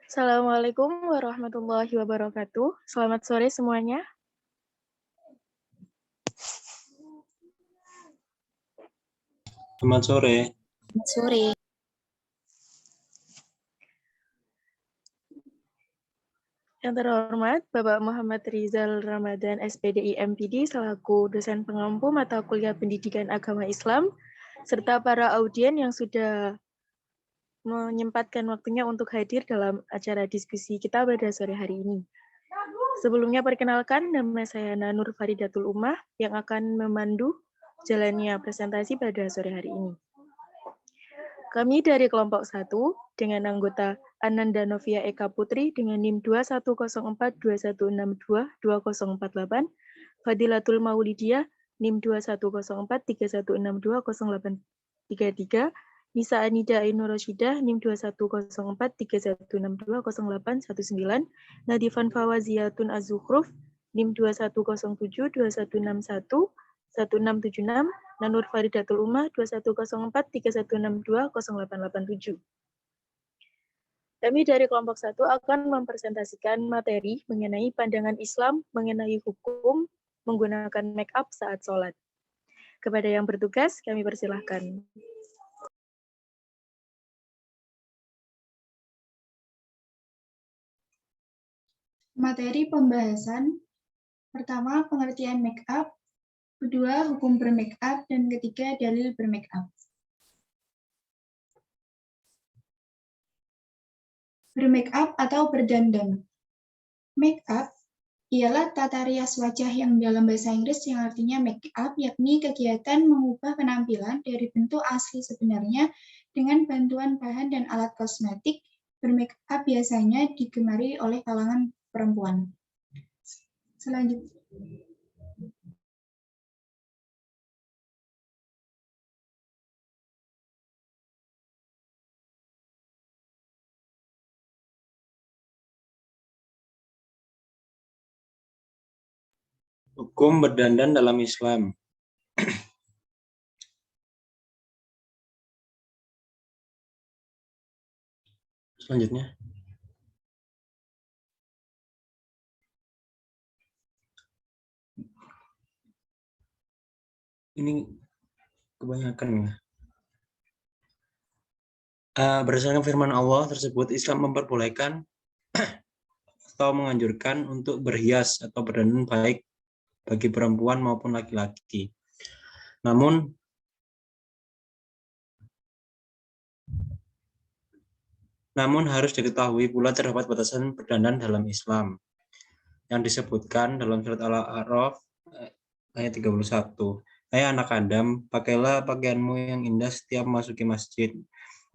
Assalamualaikum warahmatullahi wabarakatuh. Selamat sore semuanya. Selamat sore. Selamat sore. Yang terhormat Bapak Muhammad Rizal Ramadan SPDI MPD selaku dosen pengampu mata kuliah Pendidikan Agama Islam serta para audien yang sudah menyempatkan waktunya untuk hadir dalam acara diskusi kita pada sore hari ini. Sebelumnya perkenalkan, nama saya Nanur Faridatul Ummah yang akan memandu jalannya presentasi pada sore hari ini. Kami dari kelompok 1 dengan anggota Ananda Novia Eka Putri dengan NIM 210421622048, Fadilatul Maulidiyah NIM 210431620833, Nisa Anida Ainur Rasyidah NIM 210431620819, Nadifan Fawaziyatun Az-Zukhruf NIM 210721611676, Nanur Faridatul Ummah 210431620887. Kami dari kelompok 1 akan mempresentasikan materi mengenai pandangan Islam mengenai hukum menggunakan make up saat sholat. Kepada yang bertugas, kami persilahkan. Materi pembahasan, pertama pengertian make up, kedua hukum bermake up, dan ketiga dalil bermake up. Bermake up atau berdandan. Make up ialah tata rias wajah yang dalam bahasa Inggris yang artinya make up, yakni kegiatan mengubah penampilan dari bentuk asli sebenarnya dengan bantuan bahan dan alat kosmetik. Bermake up biasanya digemari oleh kalangan perempuan. Selanjutnya. Hukum berdandan dalam Islam. Selanjutnya. Ini kebanyakan ya. Berdasarkan firman Allah tersebut, Islam memperbolehkan atau menganjurkan untuk berhias atau berdandan baik bagi perempuan maupun laki-laki. Namun harus diketahui pula terdapat batasan berdandan dalam Islam yang disebutkan dalam surat Al-A'raf ayat 31. Hai anak Adam, pakailah pakaianmu yang indah setiap masuki masjid.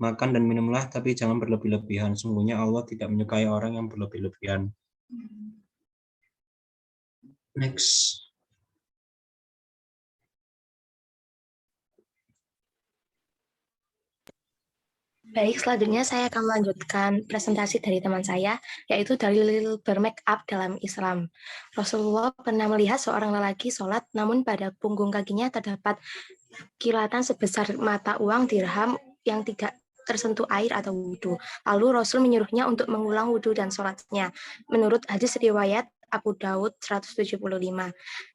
Makan dan minumlah, tapi jangan berlebih-lebihan. Sungguhnya Allah tidak menyukai orang yang berlebih-lebihan. Next. Baik, selanjutnya saya akan melanjutkan presentasi dari teman saya, yaitu dalil bermake up dalam Islam. Rasulullah pernah melihat seorang lelaki sholat, namun pada punggung kakinya terdapat kilatan sebesar mata uang dirham yang tidak tersentuh air atau wudhu. Lalu Rasul menyuruhnya untuk mengulang wudhu dan sholatnya. Menurut hadis riwayat Abu Daud 175.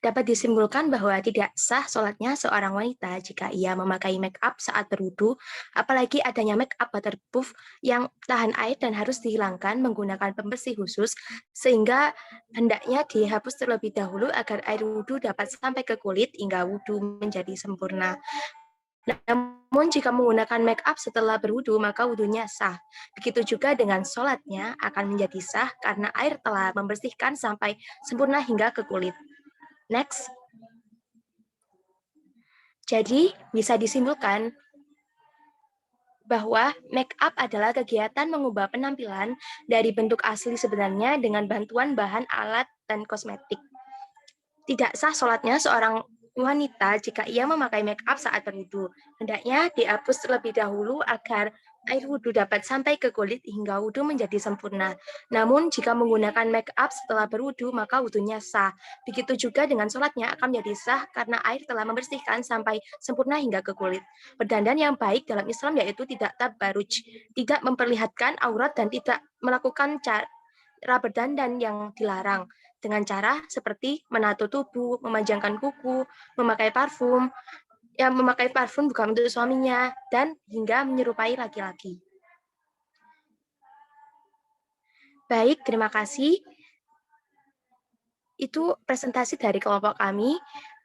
Dapat disimpulkan bahwa tidak sah sholatnya seorang wanita jika ia memakai make up saat berwudhu, apalagi adanya make up waterproof yang tahan air dan harus dihilangkan menggunakan pembersih khusus, sehingga hendaknya dihapus terlebih dahulu agar air wudhu dapat sampai ke kulit hingga wudhu menjadi sempurna. Namun jika menggunakan make up setelah berwudu, maka wudunya sah. Begitu juga dengan sholatnya akan menjadi sah karena air telah membersihkan sampai sempurna hingga ke kulit. Next. Jadi bisa disimpulkan bahwa make up adalah kegiatan mengubah penampilan dari bentuk asli sebenarnya dengan bantuan bahan, alat, dan kosmetik. Tidak sah sholatnya seorang wanita jika ia memakai make up saat berwudu. Hendaknya dihapus terlebih dahulu agar air wudhu dapat sampai ke kulit hingga wudhu menjadi sempurna. Namun, jika menggunakan make up setelah berwudhu, maka wudhunya sah. Begitu juga dengan sholatnya akan menjadi sah karena air telah membersihkan sampai sempurna hingga ke kulit. Berdandan yang baik dalam Islam yaitu tidak tabarruj, tidak memperlihatkan aurat dan tidak melakukan cara berdandan yang dilarang dengan cara seperti menato tubuh, memanjangkan kuku, memakai parfum, yang memakai parfum bukan untuk suaminya, dan hingga menyerupai laki-laki. Baik, terima kasih. Itu presentasi dari kelompok kami.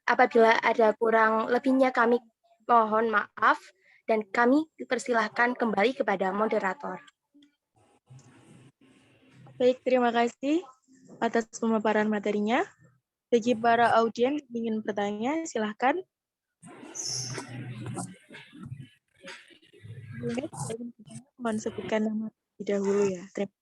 Apabila ada kurang lebihnya kami mohon maaf, dan kami dipersilahkan kembali kepada moderator. Baik, terima kasih atas pemaparan materinya. Bagi para audien yang ingin bertanya, silahkan. Sebelumnya, saya ingin bertanya, mohon sebutkan nama terlebih dahulu ya. Terima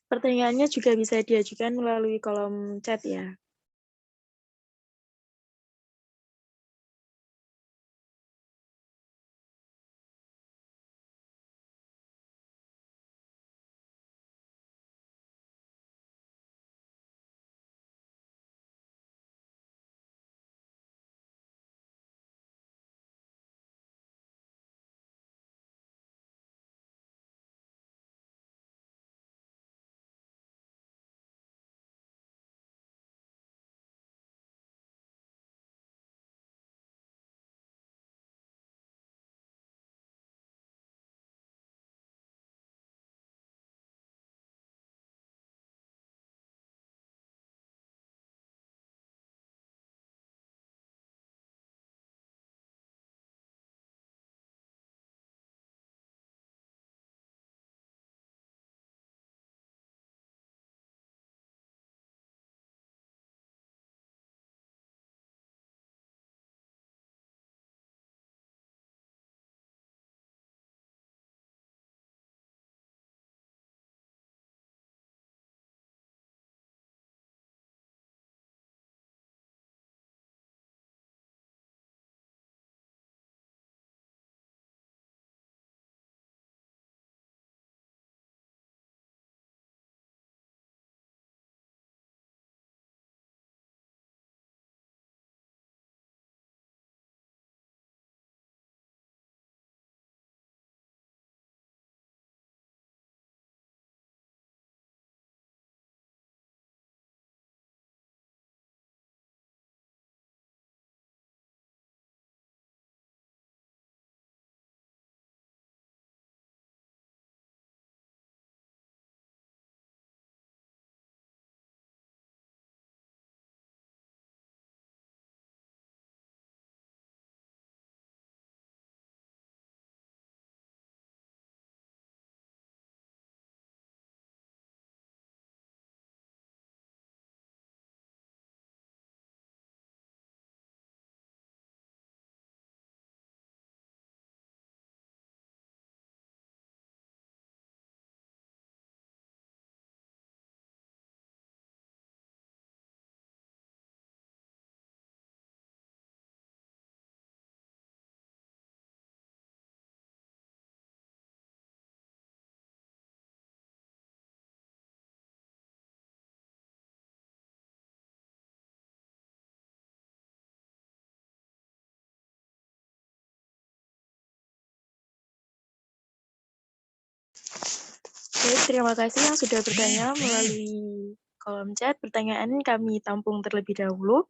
Pertanyaannya juga bisa diajukan melalui kolom chat ya. Baik, terima kasih yang sudah bertanya melalui kolom chat. Pertanyaan kami tampung terlebih dahulu.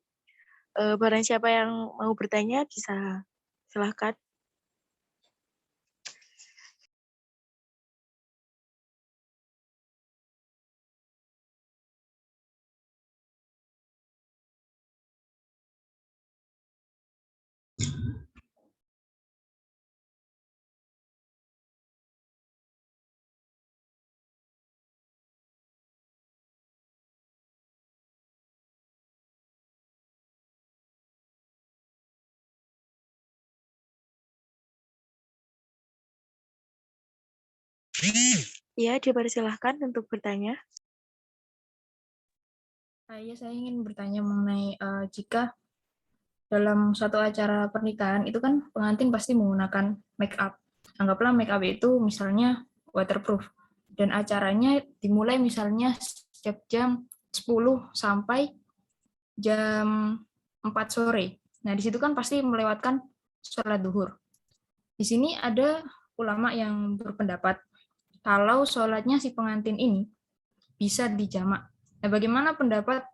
Barang siapa yang mau bertanya bisa silahkan. Ya, dipersilahkan untuk bertanya. Ya, saya ingin bertanya mengenai jika dalam suatu acara pernikahan itu kan pengantin pasti menggunakan make up. Anggaplah make up itu misalnya waterproof dan acaranya dimulai misalnya sejak jam 10 sampai jam 4 sore. Nah, di situ kan pasti melewatkan sholat duhur. Di sini ada ulama yang berpendapat kalau sholatnya si pengantin ini bisa dijamak. Nah, bagaimana pendapat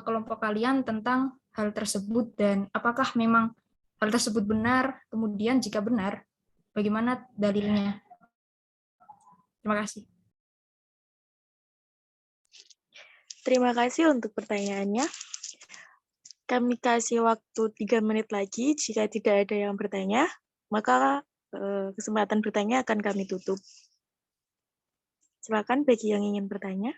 kelompok kalian tentang hal tersebut dan apakah memang hal tersebut benar? Kemudian jika benar, bagaimana dalilnya? Terima kasih. Terima kasih untuk pertanyaannya. Kami kasih waktu 3 menit lagi. Jika tidak ada yang bertanya, maka kesempatan bertanya akan kami tutup. Silakan bagi yang ingin bertanya.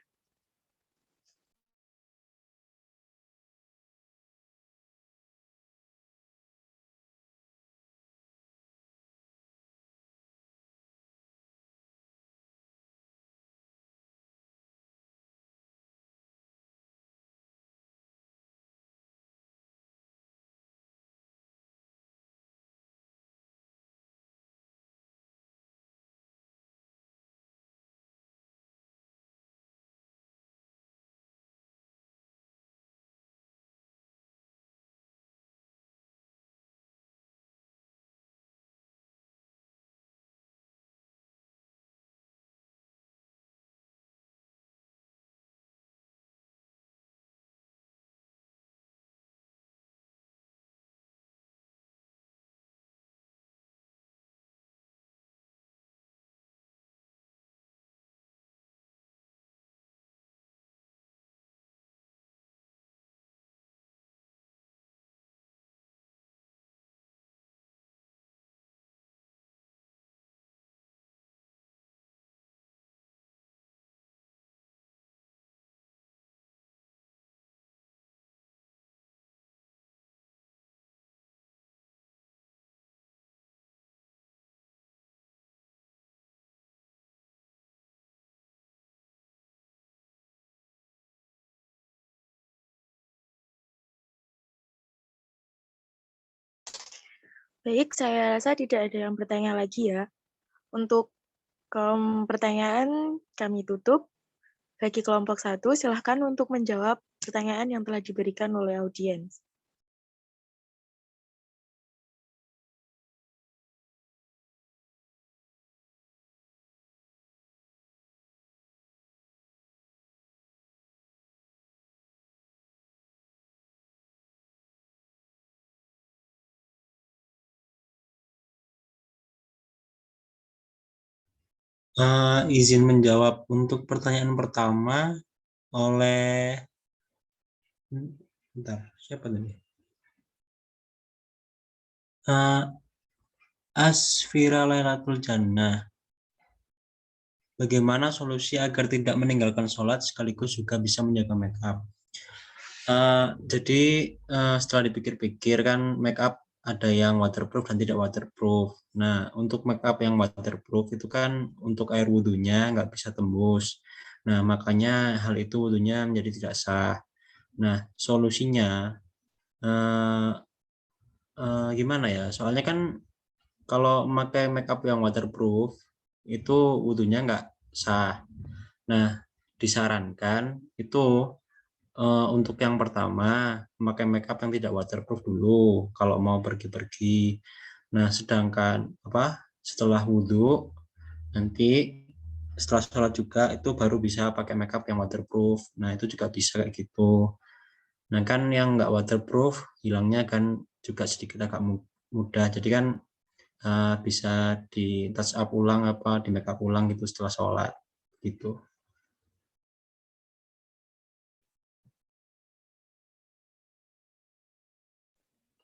Baik, saya rasa tidak ada yang bertanya lagi ya. Untuk pertanyaan kami tutup. Bagi kelompok 1, silahkan untuk menjawab pertanyaan yang telah diberikan oleh audiens. Izin menjawab untuk pertanyaan pertama oleh bentar, siapa tadi? Asfira Lailatul Jannah. Bagaimana solusi agar tidak meninggalkan sholat sekaligus juga bisa menjaga make up? Jadi setelah dipikir-pikir kan make up ada yang waterproof dan tidak waterproof. Nah, untuk make up yang waterproof itu kan untuk air wudhunya nggak bisa tembus. Nah, makanya hal itu wudhunya menjadi tidak sah. Nah, solusinya gimana ya? Soalnya kan kalau memakai make up yang waterproof itu wudhunya nggak sah. Nah, disarankan itu untuk yang pertama memakai make up yang tidak waterproof dulu kalau mau pergi-pergi. Nah, sedangkan setelah wudhu nanti setelah sholat juga itu baru bisa pakai makeup yang waterproof. Nah itu juga bisa kayak gitu. Nah kan yang nggak waterproof hilangnya kan juga sedikit agak mudah. Jadi kan bisa di touch up ulang apa di makeup ulang gitu setelah sholat gitu.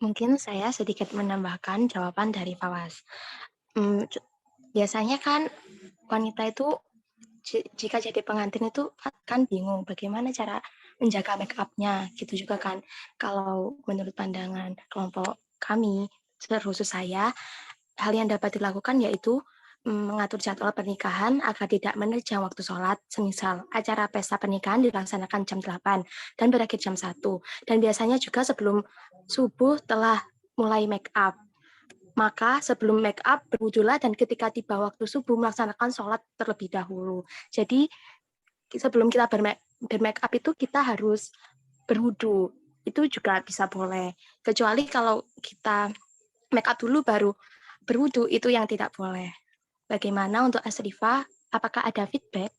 Mungkin saya sedikit menambahkan jawaban dari Fawas. Biasanya kan wanita itu jika jadi pengantin itu kan bingung bagaimana cara menjaga make up-nya gitu juga kan. Kalau menurut pandangan kelompok kami, terkhusus saya, hal yang dapat dilakukan yaitu mengatur jadwal pernikahan agar tidak menerjang waktu sholat, semisal acara pesta pernikahan dilaksanakan jam 8 dan berakhir jam 1. Dan biasanya juga sebelum subuh telah mulai make up. Maka sebelum make up berwudulah dan ketika tiba waktu subuh melaksanakan sholat terlebih dahulu. Jadi sebelum kita bermake up itu kita harus berwudu. Itu juga bisa boleh. Kecuali kalau kita make up dulu baru berwudu, itu yang tidak boleh. Bagaimana untuk Asrifa? Apakah ada feedback?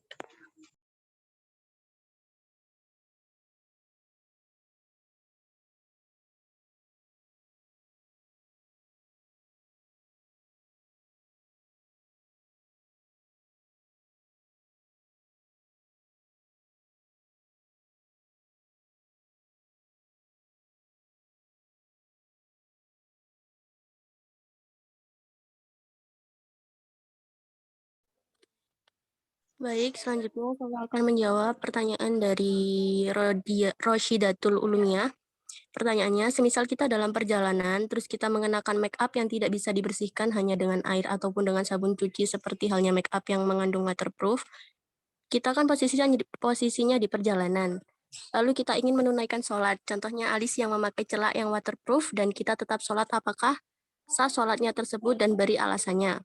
Baik, selanjutnya saya akan menjawab pertanyaan dari Roshidatul Ulumiyah. Pertanyaannya, semisal kita dalam perjalanan, terus kita mengenakan make up yang tidak bisa dibersihkan hanya dengan air ataupun dengan sabun cuci seperti halnya make up yang mengandung waterproof, kita kan posisinya di perjalanan. Lalu kita ingin menunaikan sholat, contohnya alis yang memakai celak yang waterproof dan kita tetap sholat, apakah sah sholatnya tersebut dan beri alasannya?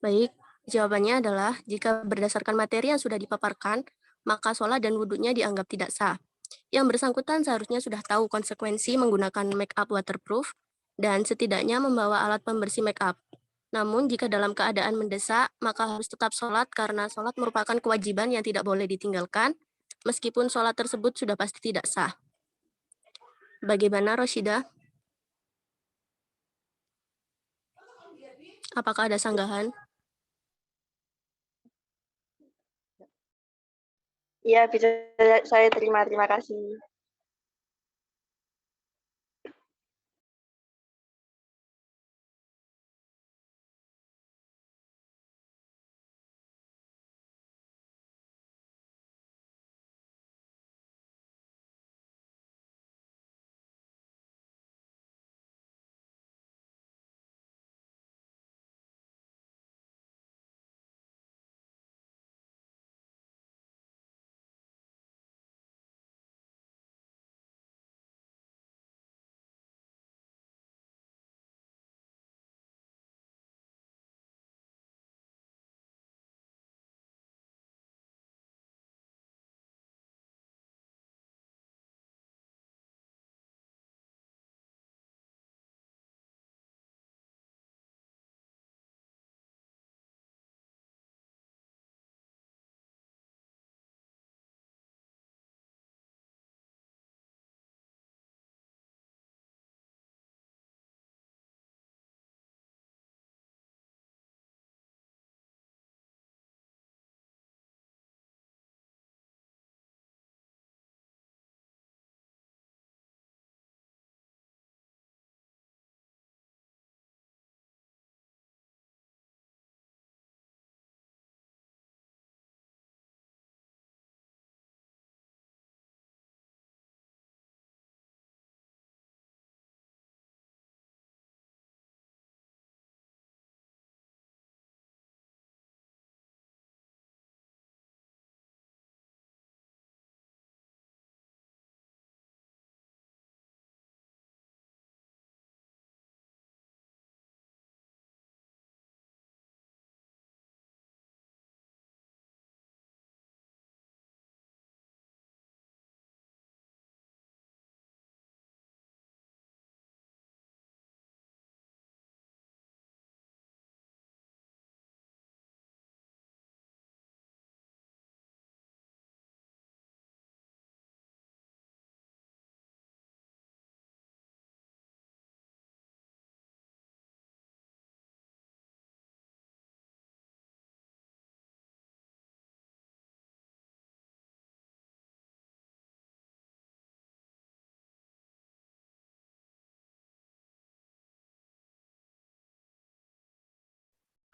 Baik, jawabannya adalah jika berdasarkan materi yang sudah dipaparkan, maka sholat dan wudhunya dianggap tidak sah. Yang bersangkutan seharusnya sudah tahu konsekuensi menggunakan make up waterproof dan setidaknya membawa alat pembersih make up. Namun jika dalam keadaan mendesak, maka harus tetap sholat karena sholat merupakan kewajiban yang tidak boleh ditinggalkan, meskipun sholat tersebut sudah pasti tidak sah. Bagaimana Roshida? Apakah ada sanggahan? Iya, bisa saya terima. Terima kasih.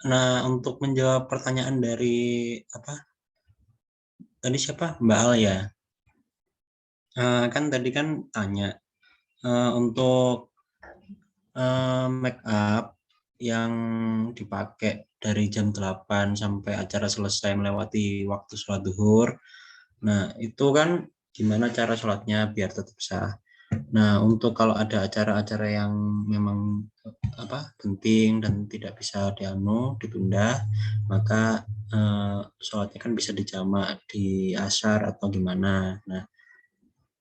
Nah, untuk menjawab pertanyaan dari apa tadi siapa Mbak Al ya. Kan tadi kan tanya untuk make up yang dipakai dari jam 8 sampai acara selesai melewati waktu sholat duhur. Nah, itu kan gimana cara sholatnya biar tetap sah. Nah, untuk kalau ada acara-acara yang memang penting dan tidak bisa ditunda, maka sholatnya kan bisa dijamak di asar atau gimana. Nah,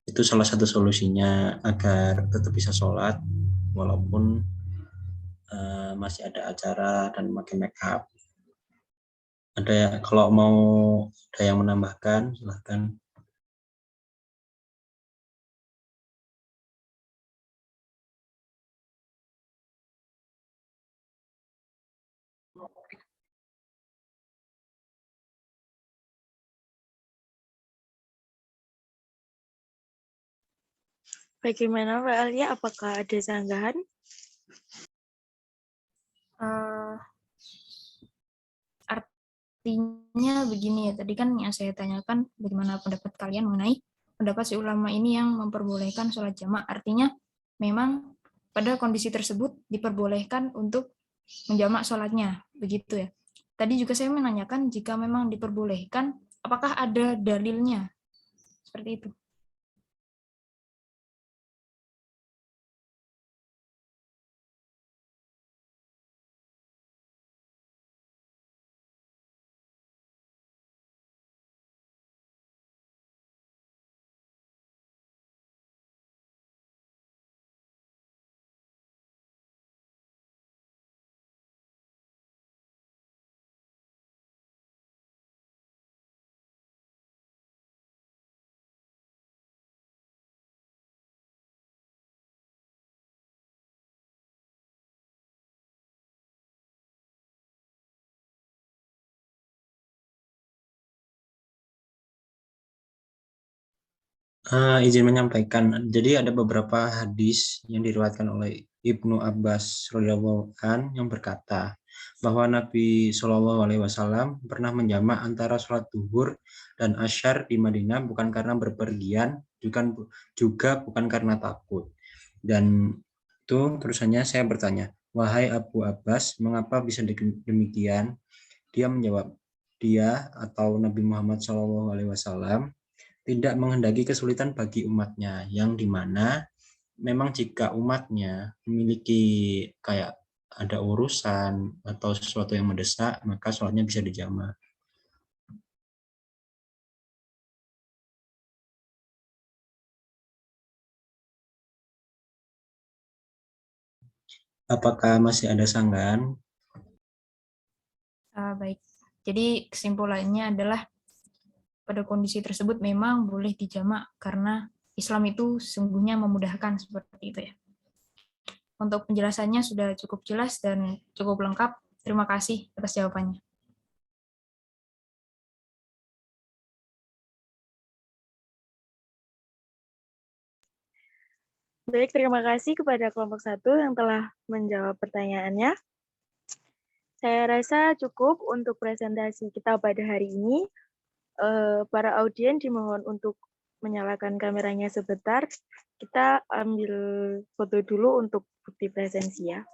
itu salah satu solusinya agar tetap bisa sholat walaupun masih ada acara dan pakai make up. Kalau mau ada yang menambahkan, silahkan. Bagaimana Mbak Alia? Apakah ada sanggahan? Eh, Artinya begini ya, tadi kan yang saya tanyakan bagaimana pendapat kalian mengenai pendapat si ulama ini yang memperbolehkan sholat jamaah. Artinya memang pada kondisi tersebut diperbolehkan untuk menjamak sholatnya, begitu ya. Tadi juga saya menanyakan jika memang diperbolehkan, apakah ada dalilnya? Seperti itu. Izin menyampaikan, jadi ada beberapa hadis yang diriwayatkan oleh Ibnu Abbas radhiyallahu an yang berkata bahwa Nabi Shallallahu Alaihi Wasallam pernah menjamak antara sholat duhur dan asyar di Madinah bukan karena berpergian, juga bukan karena takut. Dan itu terusannya saya bertanya, wahai Abu Abbas, mengapa bisa demikian? Dia menjawab, dia atau Nabi Muhammad Shallallahu Alaihi Wasallam tidak menghendaki kesulitan bagi umatnya, yang dimana memang jika umatnya memiliki kayak ada urusan atau sesuatu yang mendesak, maka sholatnya bisa dijamak. Apakah masih ada sanggahan? Baik, jadi kesimpulannya adalah pada kondisi tersebut memang boleh dijamak karena Islam itu sungguhnya memudahkan seperti itu ya. Untuk penjelasannya sudah cukup jelas dan cukup lengkap. Terima kasih atas jawabannya. Baik, terima kasih kepada kelompok 1 yang telah menjawab pertanyaannya. Saya rasa cukup untuk presentasi kita pada hari ini. Para audien dimohon untuk menyalakan kameranya sebentar. Kita ambil foto dulu untuk bukti presensi ya.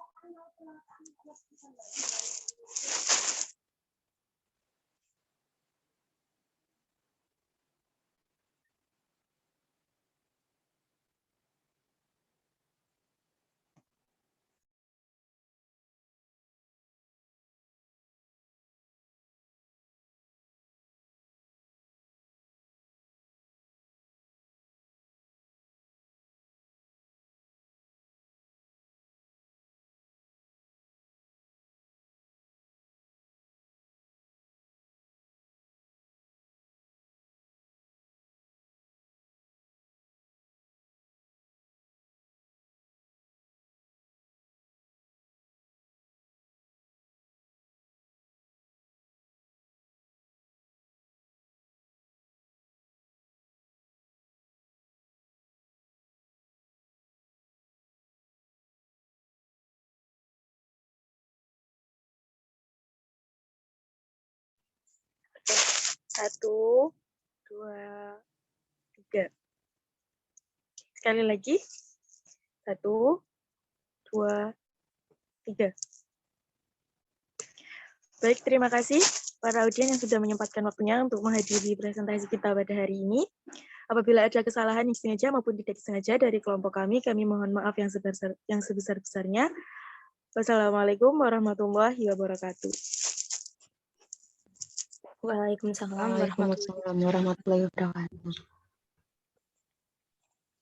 1, 2, 3. Sekali lagi. 1, 2, 3. Baik, terima kasih para audien yang sudah menyempatkan waktunya untuk menghadiri presentasi kita pada hari ini. Apabila ada kesalahan yang sengaja maupun tidak sengaja dari kelompok kami mohon maaf yang sebesar-besarnya. Wassalamualaikum warahmatullahi wabarakatuh. Waalaikumsalam Waalaikumsalam warahmatullahi wabarakatuh.